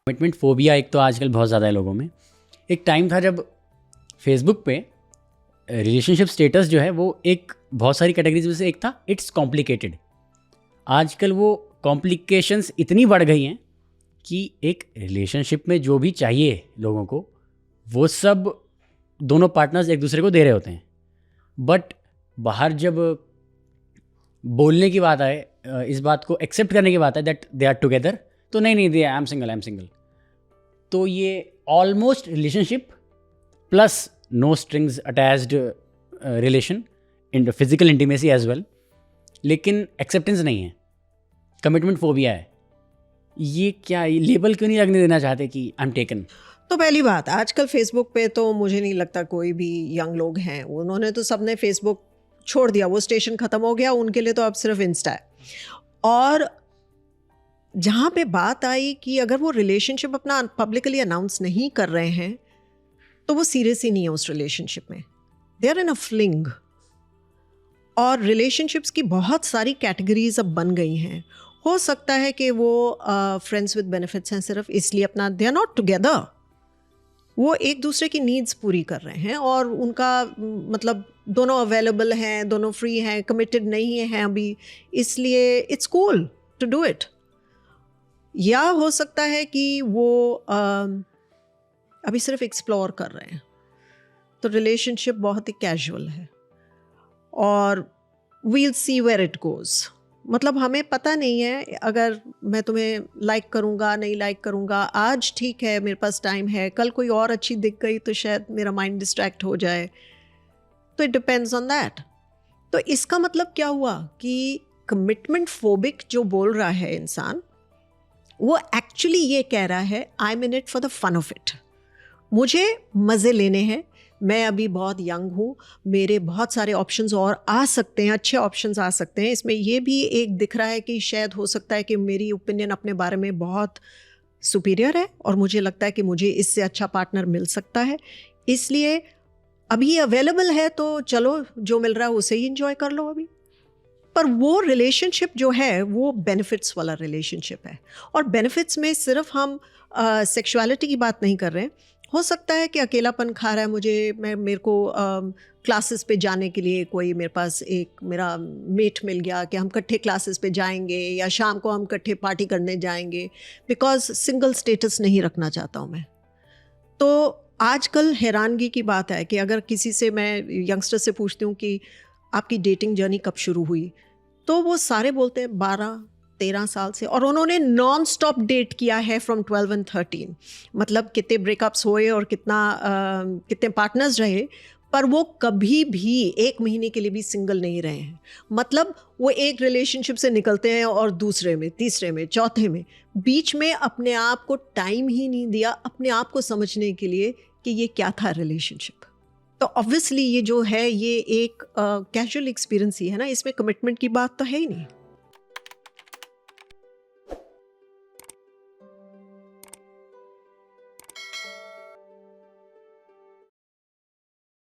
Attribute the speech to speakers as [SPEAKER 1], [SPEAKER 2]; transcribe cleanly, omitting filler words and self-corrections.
[SPEAKER 1] Commitment phobia एक तो आजकल बहुत ज़्यादा है लोगों में। एक टाइम था जब फेसबुक पे रिलेशनशिप स्टेटस जो है वो एक बहुत सारी कैटेगरीज में से एक था, इट्स कॉम्प्लिकेटेड। आजकल वो कॉम्प्लिकेशंस इतनी बढ़ गई हैं कि एक रिलेशनशिप में जो भी चाहिए लोगों को वो सब दोनों पार्टनर्स एक दूसरे को दे रहे होते हैं, बट बाहर जब बोलने की बात आए, इस बात को एक्सेप्ट करने की बात है दैट दे आर टुगेदर, तो नहीं दे आई एम सिंगल। तो ये almost relationship plus no strings attached relation in physical intimacy as well, लेकिन एक्सेप्टेंस नहीं है, कमिटमेंट फोबिया है। ये क्या लेबल क्यों नहीं लगने देना चाहते कि आई एम टेकन?
[SPEAKER 2] तो पहली बात, आजकल फेसबुक पे तो मुझे नहीं लगता कोई भी यंग लोग हैं, उन्होंने तो सबने फेसबुक छोड़ दिया, वो स्टेशन ख़त्म हो गया, उनके लिए तो अब सिर्फ इंस्टा है। और जहाँ पे बात आई कि अगर वो रिलेशनशिप अपना पब्लिकली अनाउंस नहीं कर रहे हैं तो वो सीरियस ही नहीं है उस रिलेशनशिप में, they are in a fling. और रिलेशनशिप्स की बहुत सारी कैटेगरीज अब बन गई हैं। हो सकता है कि वो फ्रेंड्स विद बेनिफिट्स हैं सिर्फ इसलिए अपना, दे आर नॉट टुगेदर, वो एक दूसरे की नीड्स पूरी कर रहे हैं और उनका मतलब दोनों अवेलेबल हैं, दोनों फ्री हैं, कमिटेड नहीं हैं अभी, इसलिए it's cool to do it. या हो सकता है कि वो अभी सिर्फ एक्सप्लोर कर रहे हैं, तो रिलेशनशिप बहुत ही कैजुअल है और we'll see where it goes. मतलब हमें पता नहीं है, अगर मैं तुम्हें लाइक करूँगा नहीं लाइक करूँगा, आज ठीक है मेरे पास टाइम है, कल कोई और अच्छी दिख गई तो शायद मेरा माइंड डिस्ट्रैक्ट हो जाए, तो इट डिपेंड्स ऑन दैट। तो इसका मतलब क्या हुआ कि कमिटमेंट फोबिक जो बोल रहा है इंसान, वो एक्चुअली ये कह रहा है I am in it for the fun of it, मुझे मज़े लेने हैं, मैं अभी बहुत यंग हूँ, मेरे बहुत सारे ऑप्शंस और आ सकते हैं, अच्छे ऑप्शंस आ सकते हैं। इसमें ये भी एक दिख रहा है कि शायद हो सकता है कि मेरी ओपिनियन अपने बारे में बहुत सुपीरियर है और मुझे लगता है कि मुझे इससे अच्छा पार्टनर मिल सकता है, इसलिए अभी अवेलेबल है तो चलो जो मिल रहा है उसे ही इंजॉय कर लो अभी। पर वो रिलेशनशिप जो है वो बेनिफिट्स वाला रिलेशनशिप है, और बेनिफिट्स में सिर्फ हम सेक्सुअलिटी की बात नहीं कर रहे हैं। हो सकता है कि अकेलापन खा रहा है मेरे को क्लासेस पे जाने के लिए कोई मेरे पास एक मेरा मेट मिल गया कि हम इकट्ठे क्लासेस पे जाएंगे या शाम को हम इकट्ठे पार्टी करने जाएंगे, बिकॉज सिंगल स्टेटस नहीं रखना चाहता हूँ मैं। तो आजकल हैरानगी की बात है कि अगर किसी से, मैं यंगस्टर से पूछती हूँ कि आपकी डेटिंग जर्नी कब शुरू हुई, तो वो सारे बोलते हैं 12-13 साल से, और उन्होंने नॉन स्टॉप डेट किया है फ्रॉम 12 and 13। मतलब कितने ब्रेकअप्स हुए और कितने पार्टनर्स रहे, पर वो कभी भी एक महीने के लिए भी सिंगल नहीं रहे हैं। मतलब वो एक रिलेशनशिप से निकलते हैं और दूसरे में, तीसरे में, चौथे में, बीच में अपने आप को टाइम ही नहीं दिया अपने आप को समझने के लिए कि ये क्या था रिलेशनशिप। तो ऑब्वियसली ये जो है ये एक कैजुअल एक्सपीरियंस ही है ना, इसमें कमिटमेंट की बात तो है ही नहीं।